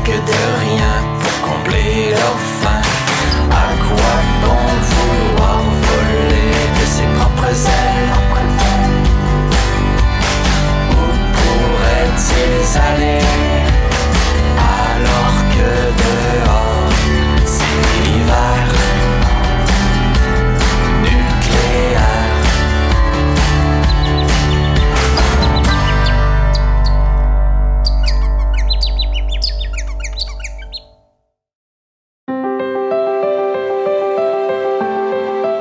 que de rien pour combler leur faim. À quoi bon vouloir voler de ses propres ailes? Où pourraient-ils aller alors que dehors c'est l'hiver nucléaire?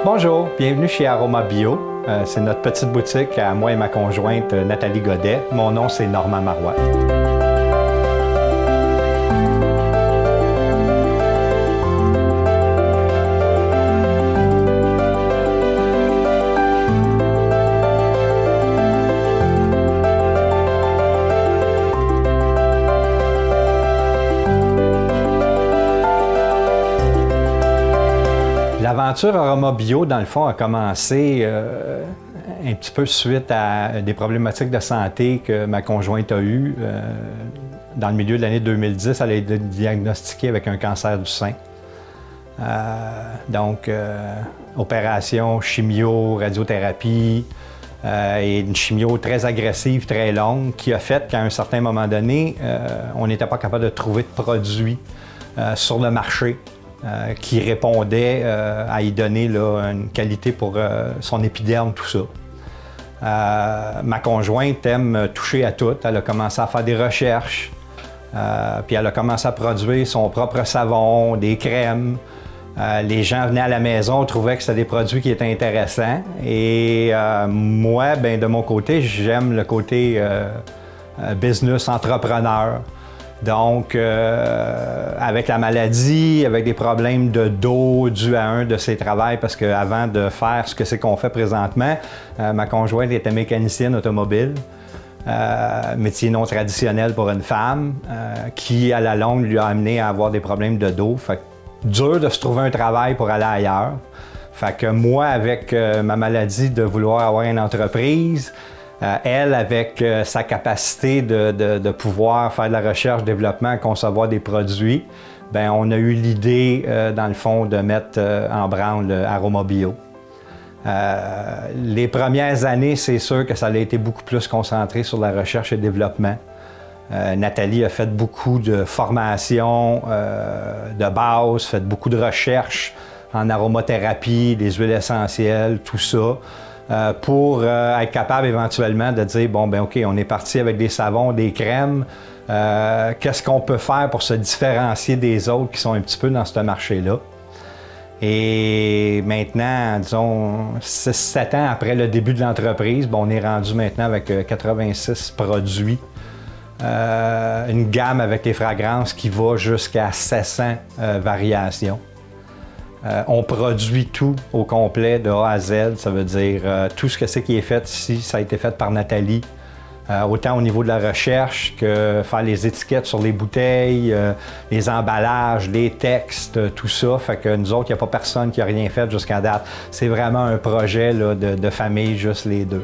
Bonjour, bienvenue chez Aroma Bio. C'est notre petite boutique à moi et ma conjointe Nathalie Godet. Mon nom, c'est Normand Marois. L'aventure Aroma Bio, dans le fond, a commencé un petit peu suite à des problématiques de santé que ma conjointe a eues. Dans le milieu de l'année 2010, elle a été diagnostiquée avec un cancer du sein. Donc, opération, chimio, radiothérapie et une chimio très agressive, très longue, qui a fait qu'à un certain moment donné, on n'était pas capable de trouver de produits sur le marché qui répondait à y donner là, une qualité pour son épiderme, tout ça. Ma conjointe aime toucher à tout. Elle a commencé à faire des recherches, puis elle a commencé à produire son propre savon, des crèmes. Les gens venaient à la maison, trouvaient que c'était des produits qui étaient intéressants. Et moi, ben, de mon côté, j'aime le côté business, entrepreneur. Donc, avec la maladie, avec des problèmes de dos dus à un de ses travails, parce qu'avant de faire ce que c'est qu'on fait présentement, ma conjointe était mécanicienne automobile, métier non traditionnel pour une femme, qui à la longue lui a amené à avoir des problèmes de dos. Fait que dur de se trouver un travail pour aller ailleurs. Fait que moi, avec ma maladie de vouloir avoir une entreprise, elle, avec sa capacité de pouvoir faire de la recherche, développement, concevoir des produits, bien, on a eu l'idée, dans le fond, de mettre en branle Aroma Bio. Les premières années, c'est sûr que ça a été beaucoup plus concentré sur la recherche et développement. Nathalie a fait beaucoup de formations de base, fait beaucoup de recherches en aromathérapie, des huiles essentielles, tout ça. Pour être capable éventuellement de dire, bon, ben OK, on est parti avec des savons, des crèmes, qu'est-ce qu'on peut faire pour se différencier des autres qui sont un petit peu dans ce marché-là? Et maintenant, disons, 6-7 ans après le début de l'entreprise, bon, on est rendu maintenant avec 86 produits, une gamme avec les fragrances qui va jusqu'à 700 variations. On produit tout au complet de A à Z, ça veut dire tout ce que c'est qui est fait ici, ça a été fait par Nathalie. Autant au niveau de la recherche que faire les étiquettes sur les bouteilles, les emballages, les textes, tout ça. Fait que nous autres, il n'y a pas personne qui a rien fait jusqu'à date. C'est vraiment un projet là, de famille, juste les deux.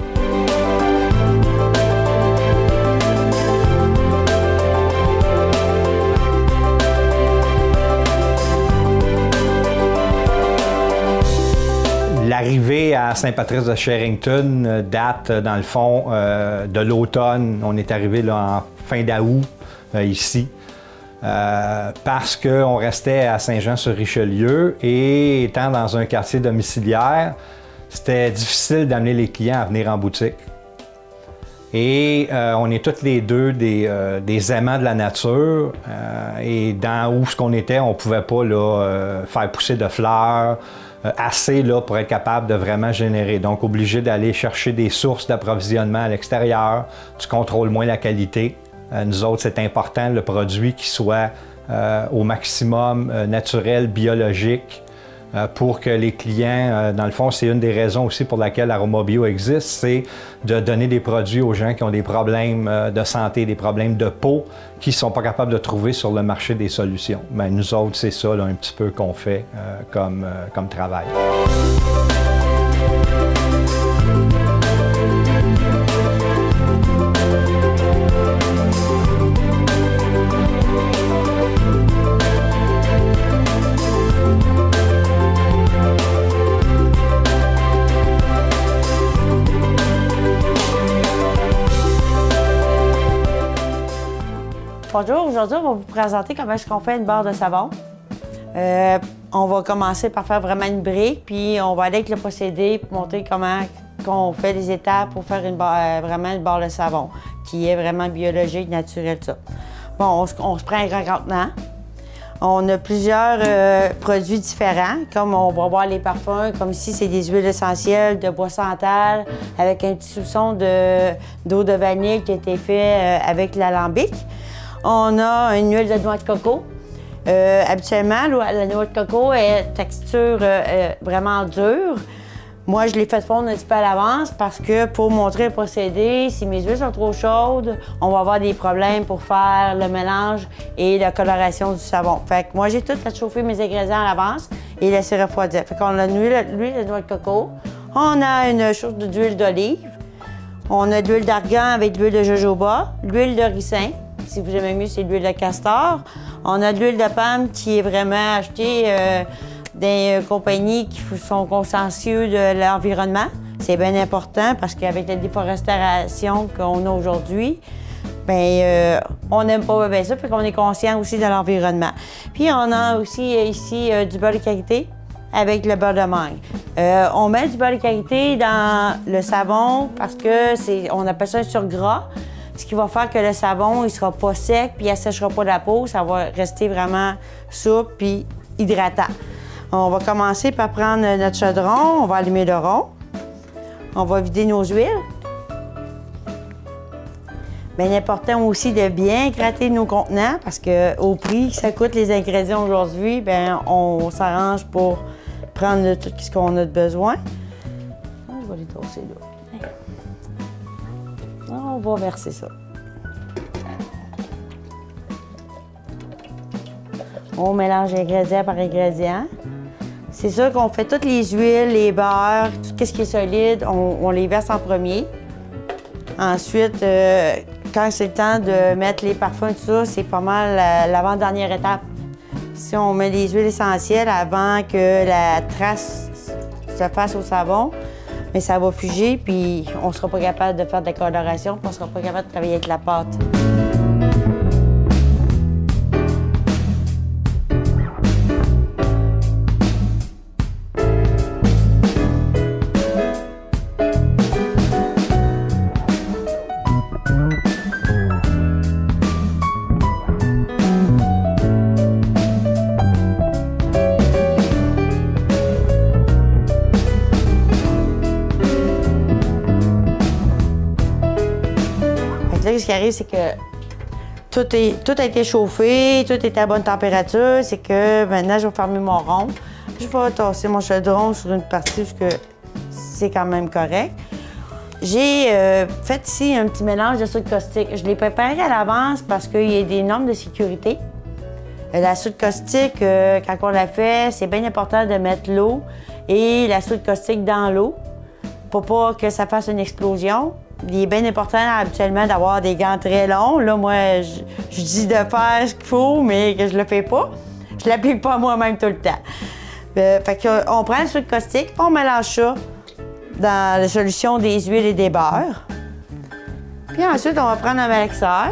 L'arrivée à Saint-Patrice-de-Sherrington date, dans le fond, de l'automne. On est arrivé là, en fin d'août, ici, parce qu'on restait à Saint-Jean-sur-Richelieu et étant dans un quartier domiciliaire, c'était difficile d'amener les clients à venir en boutique. Et on est tous les deux des aimants de la nature et dans où ce qu'on était, on ne pouvait pas là, faire pousser de fleurs, assez là, pour être capable de vraiment générer. Donc, obligé d'aller chercher des sources d'approvisionnement à l'extérieur. Tu contrôles moins la qualité. Nous autres, c'est important, le produit qui soit au maximum naturel, biologique, pour que les clients, dans le fond, c'est une des raisons aussi pour laquelle Aroma Bio existe, c'est de donner des produits aux gens qui ont des problèmes de santé, des problèmes de peau, qui ne sont pas capables de trouver sur le marché des solutions. Mais nous autres, c'est ça là, un petit peu qu'on fait comme travail. Bonjour, aujourd'hui, on va vous présenter comment est-ce qu'on fait une barre de savon. On va commencer par faire vraiment une brique, puis on va aller avec le procédé pour montrer comment on fait les étapes pour faire vraiment une barre de savon, qui est vraiment biologique, naturelle, ça. Bon, on se prend un grand contenant. On a plusieurs produits différents, comme on va voir les parfums, comme ici, c'est des huiles essentielles de bois santal avec un petit soupçon d'eau de vanille qui a été fait avec l'alambic. On a une huile de noix de coco. Habituellement, la noix de coco est texture vraiment dure. Moi, je l'ai fait fondre un petit peu à l'avance parce que pour montrer le procédé, si mes huiles sont trop chaudes, on va avoir des problèmes pour faire le mélange et la coloration du savon. Fait que moi, j'ai tout fait chauffer mes ingrédients à l'avance et laisser refroidir. Fait qu'on a l'huile de noix de coco, on a une chose d'huile d'olive, on a de l'huile d'argan avec de l'huile de jojoba, l'huile de ricin, si vous aimez mieux, c'est de l'huile de castor. On a de l'huile de palme qui est vraiment achetée des compagnies qui sont consciencieuses de l'environnement. C'est bien important parce qu'avec la déforestation qu'on a aujourd'hui, on n'aime pas bien ça, puis qu'on est conscient aussi de l'environnement. Puis on a aussi ici du beurre de karité avec le beurre de mangue. On met du beurre de karité dans le savon parce que on appelle ça un surgras, ce qui va faire que le savon il sera pas sec puis il assèchera pas la peau, ça va rester vraiment souple puis hydratant. On va commencer par prendre notre chaudron, on va allumer le rond. On va vider nos huiles. Bien important aussi de bien gratter nos contenants parce qu'au prix que ça coûte les ingrédients aujourd'hui, bien, on s'arrange pour prendre tout ce qu'on a de besoin. Je vais les tosser là. On va verser ça. On mélange ingrédient par ingrédient. C'est sûr qu'on fait toutes les huiles, les beurres, tout ce qui est solide, on les verse en premier. Ensuite, quand c'est le temps de mettre les parfums, tout ça, c'est pas mal l'avant-dernière étape. Si on met les huiles essentielles avant que la trace se fasse au savon, mais ça va fuger, puis on ne sera pas capable de faire de la coloration, puis on ne sera pas capable de travailler avec la pâte. Là, ce qui arrive, c'est que tout a été chauffé, tout est à bonne température. C'est que maintenant, je vais fermer mon rond. Je vais tasser mon chaudron sur une partie parce que c'est quand même correct. J'ai fait ici un petit mélange de soude caustique. Je l'ai préparé à l'avance parce qu'il y a des normes de sécurité. La soude caustique, quand on la fait, c'est bien important de mettre l'eau et la soude caustique dans l'eau pour pas que ça fasse une explosion. Il est bien important habituellement d'avoir des gants très longs. Là, moi, je dis de faire ce qu'il faut, mais que je le fais pas. Je l'applique pas moi-même tout le temps. Fait qu'on prend la soude caustique, on mélange ça dans la solution des huiles et des beurres. Puis ensuite, on va prendre un malaxeur.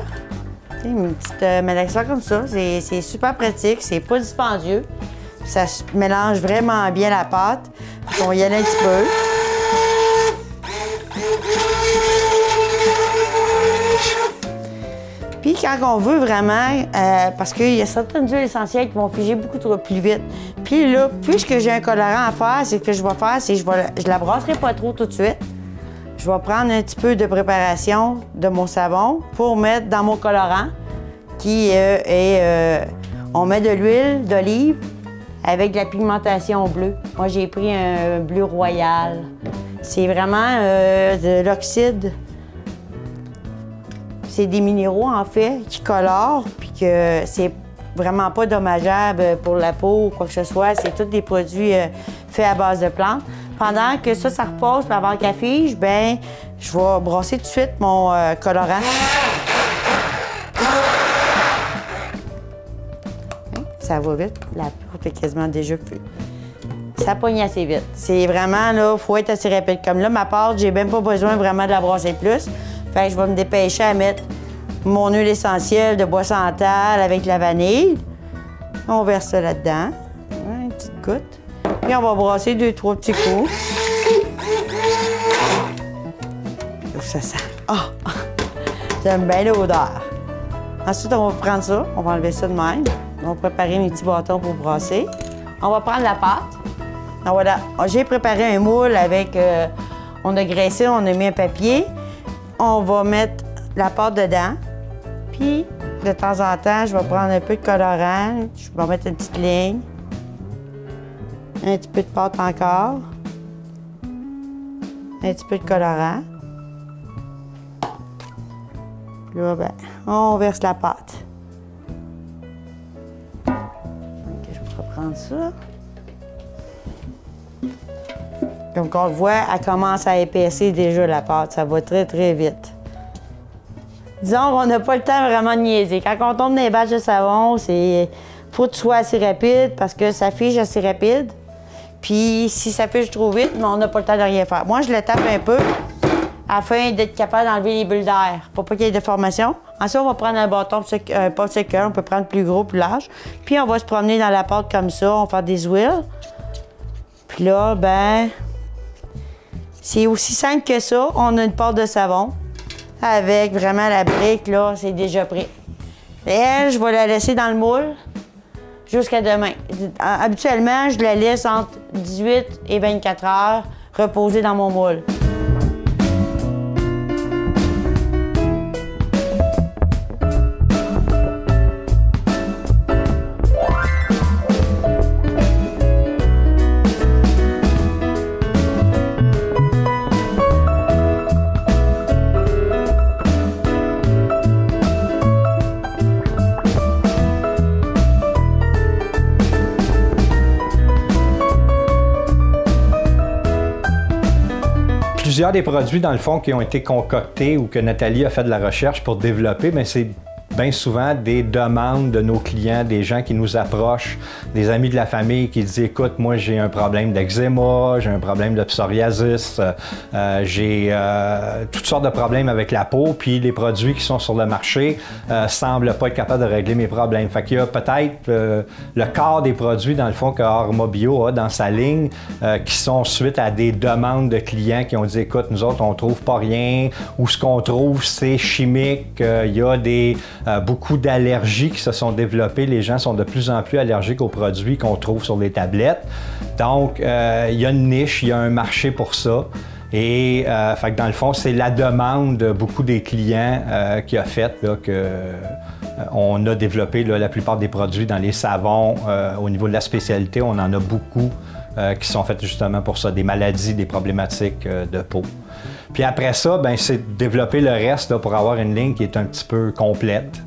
Une petite malaxeur comme ça. C'est super pratique, c'est pas dispendieux. Ça se mélange vraiment bien la pâte. On va y aller un petit peu. Puis quand on veut vraiment, parce qu'il y a certaines huiles essentielles qui vont figer beaucoup trop plus vite. Puis là, puisque j'ai un colorant à faire, c'est que je vais faire, c'est que je la brasserai pas trop tout de suite. Je vais prendre un petit peu de préparation de mon savon pour mettre dans mon colorant, qui on met de l'huile d'olive avec de la pigmentation bleue. Moi, j'ai pris un bleu royal. C'est vraiment de l'oxyde. C'est des minéraux, en fait, qui colorent, puis que c'est vraiment pas dommageable pour la peau ou quoi que ce soit. C'est tous des produits faits à base de plantes. Pendant que ça repose, puis avant qu'elle fige, bien, je vais brasser tout de suite mon colorant. Ça va vite. La pâte est quasiment déjà cuite. Ça pogne assez vite. C'est vraiment, là, il faut être assez rapide. Comme là, ma pâte, j'ai même pas besoin vraiment de la brasser plus. Fait que je vais me dépêcher à mettre mon huile essentielle de bois santal avec la vanille. On verse ça là-dedans. Une petite goutte. Puis on va brasser 2-3 petits coups. Ouf, ça sent. Ah! J'aime bien l'odeur. Ensuite, on va prendre ça. On va enlever ça de même. On va préparer mes petits bâtons pour brasser. On va prendre la pâte. Donc voilà, j'ai préparé un moule avec... on a graissé, on a mis un papier. On va mettre la pâte dedans. Puis, de temps en temps, je vais prendre un peu de colorant. Je vais mettre une petite ligne. Un petit peu de pâte encore. Un petit peu de colorant. Là, ben, on verse la pâte. OK, je pourrais prendre ça. Comme on le voit, elle commence à épaissir déjà la pâte. Ça va très, très vite. Disons qu'on n'a pas le temps vraiment de niaiser. Quand on tombe dans les batchs de savon, faut que tu sois assez rapide parce que ça fige assez rapide. Puis si ça fige trop vite, on n'a pas le temps de rien faire. Moi, je le tape un peu afin d'être capable d'enlever les bulles d'air pour pas qu'il y ait de formation. Ensuite, on va prendre un bâton, un pot-shaker, on peut prendre plus gros, plus large. Puis on va se promener dans la pâte comme ça, on va faire des huiles. Puis là, ben, c'est aussi simple que ça. On a une pâte de savon avec vraiment la brique, là, c'est déjà prêt. Et elle, je vais la laisser dans le moule jusqu'à demain. Habituellement, je la laisse entre 18 et 24 heures reposer dans mon moule. Plusieurs des produits, dans le fond, qui ont été concoctés ou que Nathalie a fait de la recherche pour développer, mais c'est bien souvent des demandes de nos clients, des gens qui nous approchent, des amis de la famille qui disent « Écoute, moi j'ai un problème d'eczéma, j'ai un problème de psoriasis, j'ai toutes sortes de problèmes avec la peau, puis les produits qui sont sur le marché semblent pas être capables de régler mes problèmes. » Fait qu'il y a peut-être le quart des produits, dans le fond, que Orma Bio a dans sa ligne, qui sont suite à des demandes de clients qui ont dit « Écoute, nous autres, on trouve pas rien, ou ce qu'on trouve, c'est chimique, il y a beaucoup d'allergies qui se sont développées. Les gens sont de plus en plus allergiques aux produits qu'on trouve sur les tablettes. Donc, il y a une niche, il y a un marché pour ça. Et fait que dans le fond, c'est la demande de beaucoup des clients qui a fait qu'on a développé là, la plupart des produits dans les savons. Au niveau de la spécialité, on en a beaucoup qui sont faits justement pour ça, des maladies, des problématiques de peau. Puis après ça, ben, c'est développer le reste là, pour avoir une ligne qui est un petit peu complète.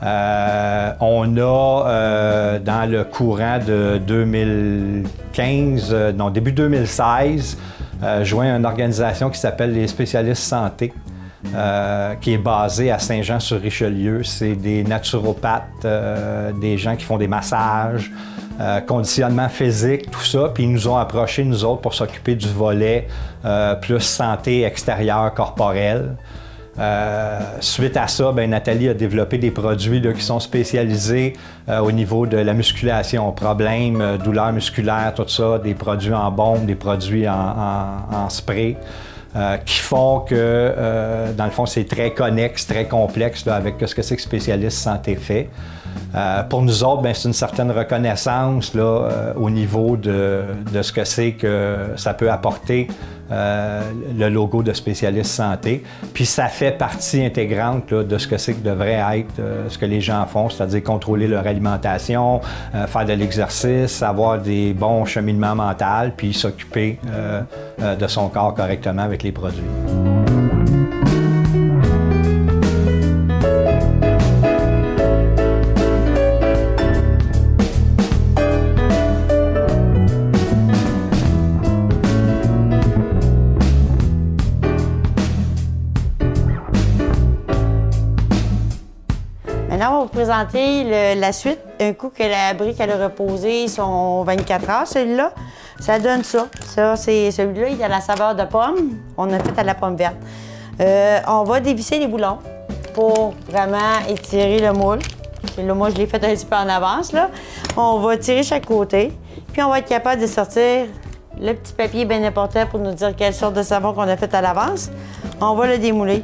On a, dans le courant de 2015, non, début 2016, joint une organisation qui s'appelle les spécialistes santé, qui est basée à Saint-Jean-sur-Richelieu. C'est des naturopathes, des gens qui font des massages, conditionnement physique, tout ça. Puis ils nous ont approchés, nous autres, pour s'occuper du volet plus santé extérieure corporelle. Suite à ça, ben, Nathalie a développé des produits là, qui sont spécialisés au niveau de la musculation, problèmes, douleurs musculaires, tout ça, des produits en bombe, des produits en spray. Qui font que, dans le fond, c'est très connexe, très complexe là, avec ce que c'est que Spécialiste Santé fait. Pour nous autres, ben, c'est une certaine reconnaissance là, au niveau de ce que c'est que ça peut apporter le logo de Spécialiste Santé. Puis ça fait partie intégrante là, de ce que c'est que devrait être ce que les gens font, c'est-à-dire contrôler leur alimentation, faire de l'exercice, avoir des bons cheminements mentaux, puis s'occuper de son corps correctement avec les produits. Maintenant, on va vous présenter la suite. Un coup que la brique elle a reposé son 24 heures, celui-là, ça donne ça. Celui-là, il a la saveur de pomme. On a fait à la pomme verte. On va dévisser les boulons. pour vraiment étirer le moule. Et là, moi, je l'ai fait un petit peu en avance, là. On va tirer chaque côté, puis on va être capable de sortir le petit papier bien important pour nous dire quelle sorte de savon qu'on a fait à l'avance. On va le démouler.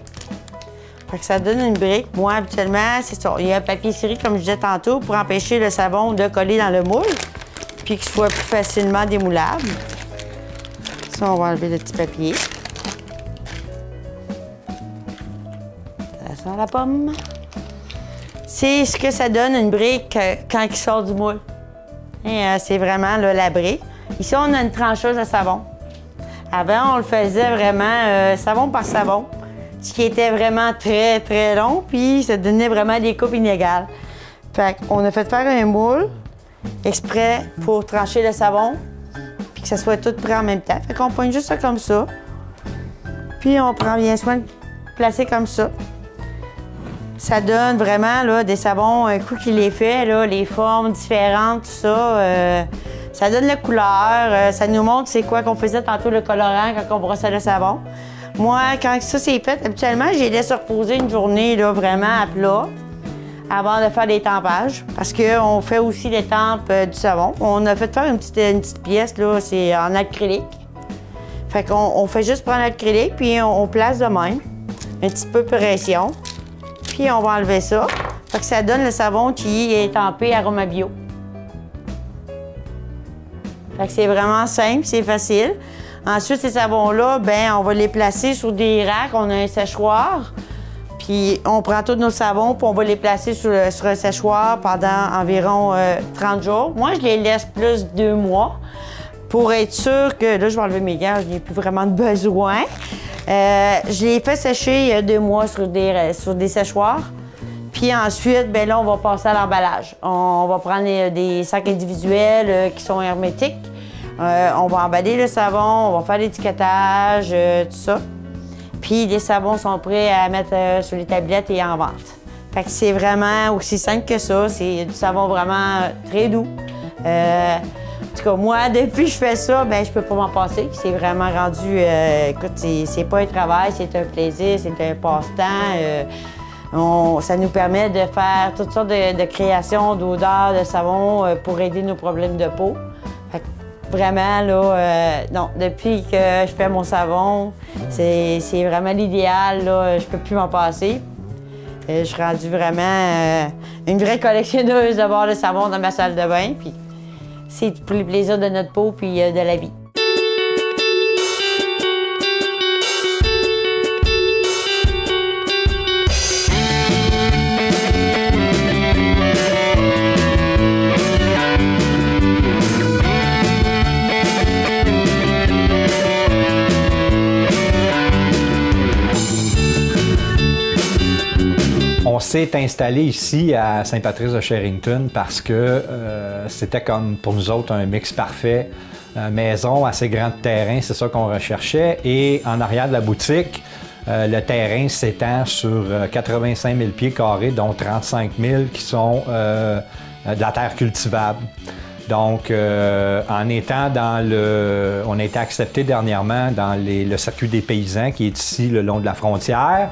Fait que ça donne une brique. Moi, habituellement, c'est ça. Il y a un papier ciré, comme je disais tantôt, pour empêcher le savon de coller dans le moule, puis qu'il soit plus facilement démoulable. Ça, on va enlever le petit papier. Ça sent la pomme. C'est ce que ça donne, une brique, quand il sort du moule. C'est vraiment là, la brique. Ici, on a une trancheuse à savon. Avant, on le faisait vraiment savon par savon, ce qui était vraiment très, très long, puis ça donnait vraiment des coupes inégales. Fait qu'on a fait faire un moule exprès pour trancher le savon, puis que ça soit tout prêt en même temps. Fait qu'on pointe juste ça comme ça, puis on prend bien soin de placer comme ça. Ça donne vraiment là, des savons, un coup qu'il est fait, là, les formes différentes, tout ça. Ça donne la couleur, ça nous montre c'est quoi qu'on faisait tantôt le colorant quand on brossait le savon. Moi, quand ça c'est fait, habituellement, je les laisse reposer une journée là, vraiment à plat avant de faire des tempages. Parce qu'on fait aussi les tempes du savon. On a fait faire une petite pièce, là, c'est en acrylique. Fait qu'on fait juste prendre l'acrylique, puis on place de même, un petit peu de pression. Puis on va enlever ça. Fait que ça donne le savon qui est tempé Aroma Bio. Fait que c'est vraiment simple, c'est facile. Ensuite, ces savons-là, ben, on va les placer sur des racks. On a un séchoir. Puis on prend tous nos savons, puis on va les placer sur un séchoir pendant environ 30 jours. Moi, je les laisse plus de 2 mois pour être sûr que... Là, je vais enlever mes gants, je n'ai plus vraiment de besoin. Je les fais sécher il y a 2 mois sur des séchoirs. Puis ensuite, bien là, on va passer à l'emballage. On va prendre des sacs individuels qui sont hermétiques. On va emballer le savon, on va faire l'étiquetage, tout ça. Puis les savons sont prêts à mettre sur les tablettes et en vente. Fait que c'est vraiment aussi simple que ça. C'est du savon vraiment très doux. En tout cas, moi, depuis que je fais ça, ben je peux pas m'en passer. C'est vraiment rendu... écoute, c'est pas un travail, c'est un plaisir, c'est un passe-temps. Ça nous permet de faire toutes sortes de créations, d'odeurs, de savon pour aider nos problèmes de peau. Fait que vraiment, là, non, depuis que je fais mon savon, c'est vraiment l'idéal, là. Je peux plus m'en passer. Je suis rendue vraiment une vraie collectionneuse de barres de savon dans ma salle de bain. Puis c'est pour le plaisir de notre peau puis de la vie. On s'est installé ici à Saint-Patrice-de-Sherrington parce que c'était comme pour nous autres un mix parfait. Maison, assez grand terrain, c'est ça qu'on recherchait. Et en arrière de la boutique, le terrain s'étend sur 85 000 pieds carrés, dont 35 000 qui sont de la terre cultivable. Donc, en étant dans on a été accepté dernièrement dans le circuit des paysans qui est ici le long de la frontière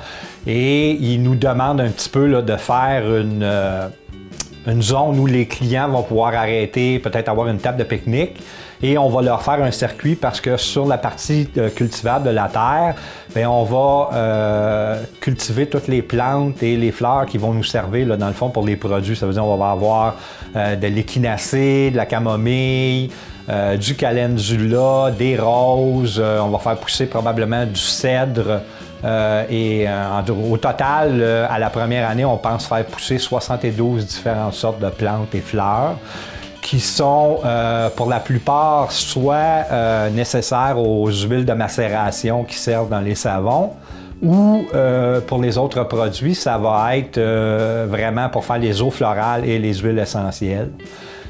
et ils nous demandent un petit peu là, de faire une zone où les clients vont pouvoir arrêter, peut-être avoir une table de pique-nique et on va leur faire un circuit parce que sur la partie cultivable de la terre, bien, on va cultiver toutes les plantes et les fleurs qui vont nous servir là, dans le fond pour les produits. Ça veut dire qu'on va avoir de l'échinacée, de la camomille, du calendula, des roses. On va faire pousser probablement du cèdre. Au total, à la première année, on pense faire pousser 72 différentes sortes de plantes et fleurs qui sont pour la plupart soit nécessaires aux huiles de macération qui servent dans les savons ou pour les autres produits, ça va être vraiment pour faire les eaux florales et les huiles essentielles.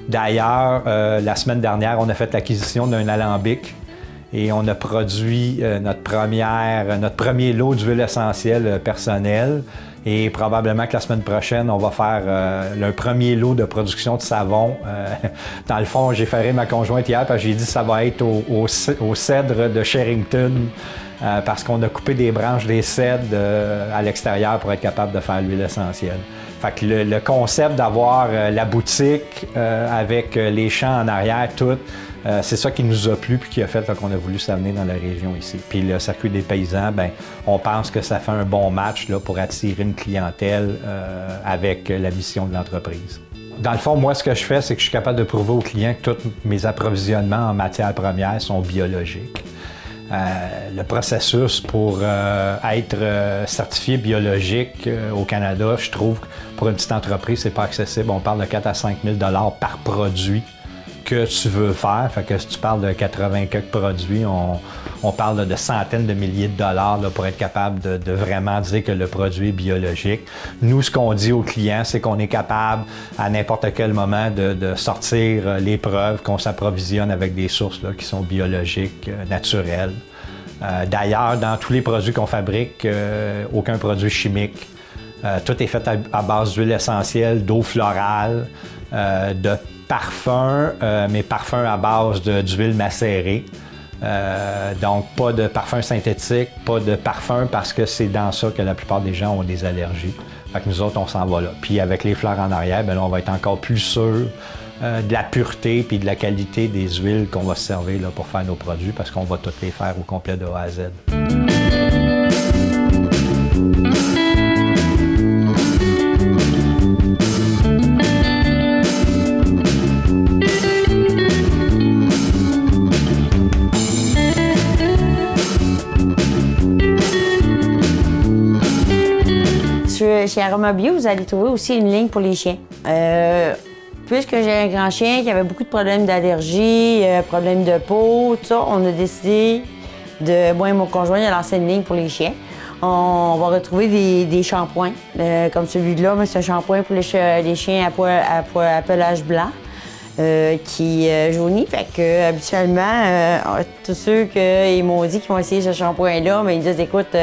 D'ailleurs, la semaine dernière, on a fait l'acquisition d'un alambic et on a produit notre premier lot d'huile essentielle personnelle. Et probablement que la semaine prochaine, on va faire le premier lot de production de savon. Dans le fond, j'ai ferré ma conjointe hier parce que j'ai dit que ça va être au cèdre de Sherrington parce qu'on a coupé des branches des cèdres à l'extérieur pour être capable de faire l'huile essentielle. Fait que le concept d'avoir la boutique avec les champs en arrière, tout, c'est ça qui nous a plu puis qui a fait qu'on a voulu s'amener dans la région ici. Puis le circuit des paysans, ben, on pense que ça fait un bon match là, pour attirer une clientèle avec la mission de l'entreprise. Dans le fond, moi, ce que je fais, c'est que je suis capable de prouver aux clients que tous mes approvisionnements en matières premières sont biologiques. Le processus pour être certifié biologique au Canada, je trouve que pour une petite entreprise, c'est pas accessible. On parle de 4 à 5 000 $ par produit que tu veux faire. Fait que si tu parles de 80 quelques produits, on parle de centaines de milliers de dollars là, pour être capable de vraiment dire que le produit est biologique. Nous, ce qu'on dit aux clients, c'est qu'on est capable à n'importe quel moment de sortir les preuves qu'on s'approvisionne avec des sources là, qui sont biologiques, naturelles. D'ailleurs, dans tous les produits qu'on fabrique, aucun produit chimique. Tout est fait à base d'huile essentielle, d'eau florale, de parfums, mais parfums à base d'huile macérée. Donc, pas de parfum synthétique, pas de parfum parce que c'est dans ça que la plupart des gens ont des allergies. Fait que nous autres, on s'en va là. Puis avec les fleurs en arrière, bien là, on va être encore plus sûr de la pureté puis de la qualité des huiles qu'on va se servir là, pour faire nos produits parce qu'on va toutes les faire au complet de A à Z. Chez Aroma Bio, vous allez trouver aussi une ligne pour les chiens. Puisque j'ai un grand chien qui avait beaucoup de problèmes d'allergie, problèmes de peau, tout ça, on a décidé, moi et mon conjoint, de lancer une ligne pour les chiens. On va retrouver des shampoings, comme celui-là, mais c'est un shampoing pour les chiens à pelage blanc. Qui jaunit. Fait que habituellement, tous ceux qui m'ont dit qu'ils vont essayer ce shampoing-là, mais ils disent écoute,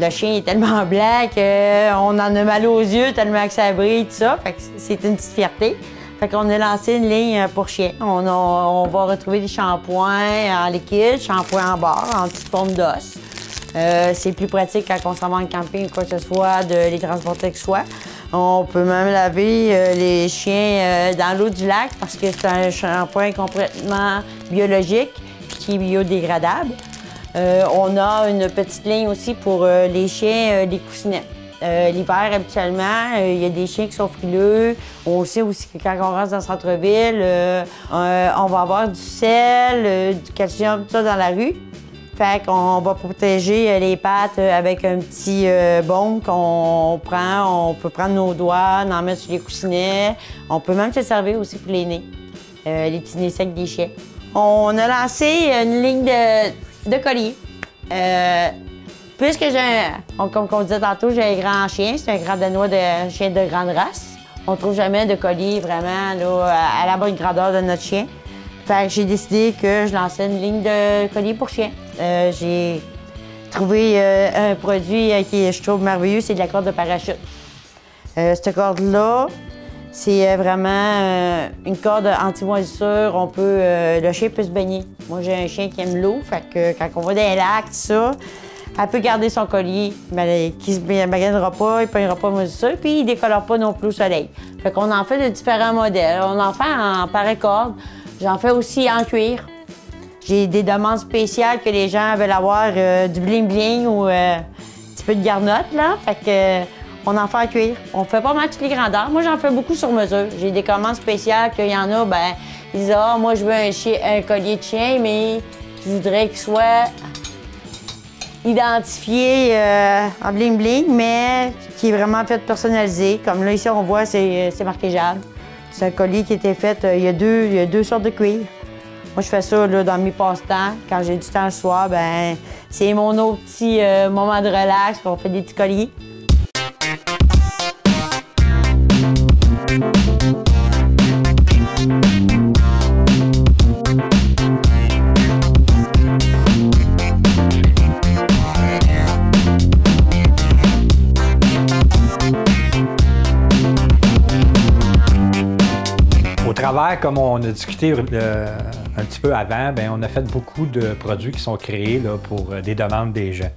le chien est tellement blanc qu'on en a mal aux yeux tellement que ça brille, tout ça. Fait que c'est une petite fierté. Fait qu'on a lancé une ligne pour chiens. On va retrouver des shampoings en liquide, shampoings en barre, en petite forme d'os. C'est plus pratique quand on s'en va en camping ou quoi que ce soit, de les transporter que ce soit. On peut même laver les chiens dans l'eau du lac parce que c'est un shampoing complètement biologique qui est biodégradable. On a une petite ligne aussi pour les chiens, des coussinets. L'hiver, habituellement, il y a des chiens qui sont frileux. On sait aussi que quand on rentre dans le centre-ville, on va avoir du sel, du calcium, tout ça dans la rue. Fait qu'on va protéger les pattes avec un petit baume qu'on prend. On peut prendre nos doigts, en mettre sur les coussinets. On peut même se servir aussi pour les nez, les petits nez secs des chiens. On a lancé une ligne de collier. Puisque comme on disait tantôt, j'ai un grand chien, c'est un grand danois de chien de grande race. On ne trouve jamais de collier vraiment là, à la bonne grandeur de notre chien. Fait que j'ai décidé que je lançais une ligne de collier pour chien. J'ai trouvé un produit qui je trouve merveilleux, c'est de la corde de parachute. Cette corde-là, c'est vraiment une corde anti-moisissure. Le chien peut se baigner. Moi, j'ai un chien qui aime l'eau, fait que quand on va dans les lacs, tout ça, elle peut garder son collier, mais qui ne se bagarrera pas, il ne peignera pas moisissure, puis il ne décollera pas non plus au soleil. Fait qu'on en fait de différents modèles. On en fait en paracorde. J'en fais aussi en cuir. J'ai des demandes spéciales que les gens veulent avoir du bling-bling ou un petit peu de garnotte, là. Fait que on en fait en cuir. On fait pas mal toutes les grandeurs. Moi, j'en fais beaucoup sur mesure. J'ai des commandes spéciales qu'il y en a, ben ils disent « Ah, moi, je veux un collier de chien, mais je voudrais qu'il soit identifié en bling-bling, mais qui est vraiment fait personnalisé. » Comme là, ici, on voit, c'est marqué Jade. C'est un collier qui a été fait, il y a deux sortes de cuir. Moi, je fais ça là, dans mes passe-temps. Quand j'ai du temps le soir, ben c'est mon autre petit moment de relax, on fait des petits colliers. Au travers, comme on a discuté un petit peu avant, bien, on a fait beaucoup de produits qui sont créés là, pour des demandes des gens.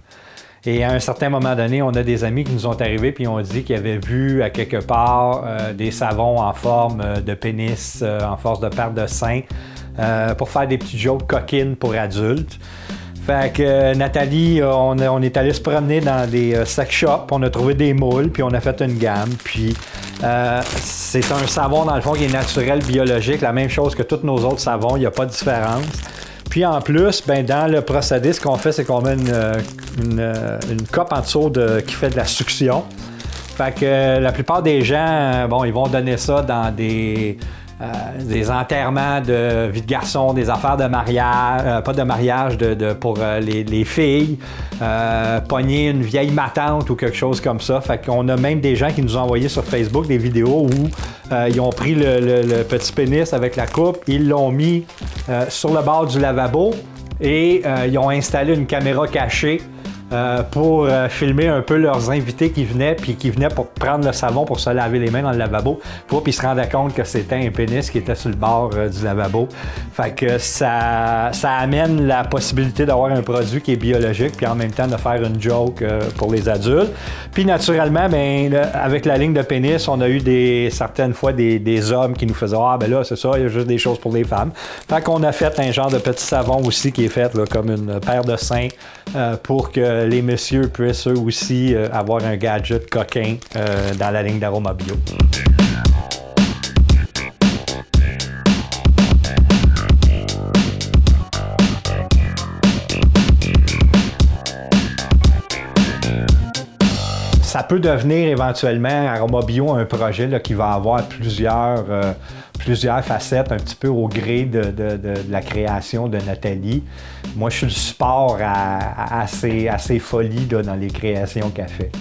Et à un certain moment donné, on a des amis qui nous ont arrivés puis ont dit qu'ils avaient vu à quelque part des savons en forme de pénis, en forme de paire de seins, pour faire des petits jokes coquines pour adultes. Fait que Nathalie, on est allé se promener dans des sex shops, on a trouvé des moules, puis on a fait une gamme. Puis c'est un savon dans le fond qui est naturel, biologique, la même chose que tous nos autres savons, il n'y a pas de différence. Puis en plus, ben, dans le procédé, ce qu'on fait, c'est qu'on met une cope en dessous qui fait de la succion. Fait que la plupart des gens, bon, ils vont donner ça dans des enterrements de vie de garçon, des affaires de mariage, pas de mariage pour les filles, pogner une vieille matante ou quelque chose comme ça. Fait qu'on a même des gens qui nous ont envoyé sur Facebook des vidéos où ils ont pris le petit pénis avec la coupe, ils l'ont mis sur le bord du lavabo et ils ont installé une caméra cachée pour filmer un peu leurs invités qui venaient pour prendre le savon pour se laver les mains dans le lavabo. Puis ils se rendaient compte que c'était un pénis qui était sur le bord du lavabo. Fait que ça amène la possibilité d'avoir un produit qui est biologique puis en même temps de faire une joke pour les adultes. Puis naturellement, ben, avec la ligne de pénis, on a eu certaines fois des hommes qui nous faisaient « Ah ben là, c'est ça, il y a juste des choses pour les femmes ». Fait qu'on a fait un genre de petit savon aussi qui est fait là, comme une paire de seins pour que les messieurs puissent eux aussi avoir un gadget coquin dans la ligne d'Aroma Bio. Ça peut devenir éventuellement Aroma Bio un projet là, qui va avoir plusieurs facettes, un petit peu au gré de la création de Nathalie. Moi, je suis le support à ses folies là, dans les créations qu'elle fait.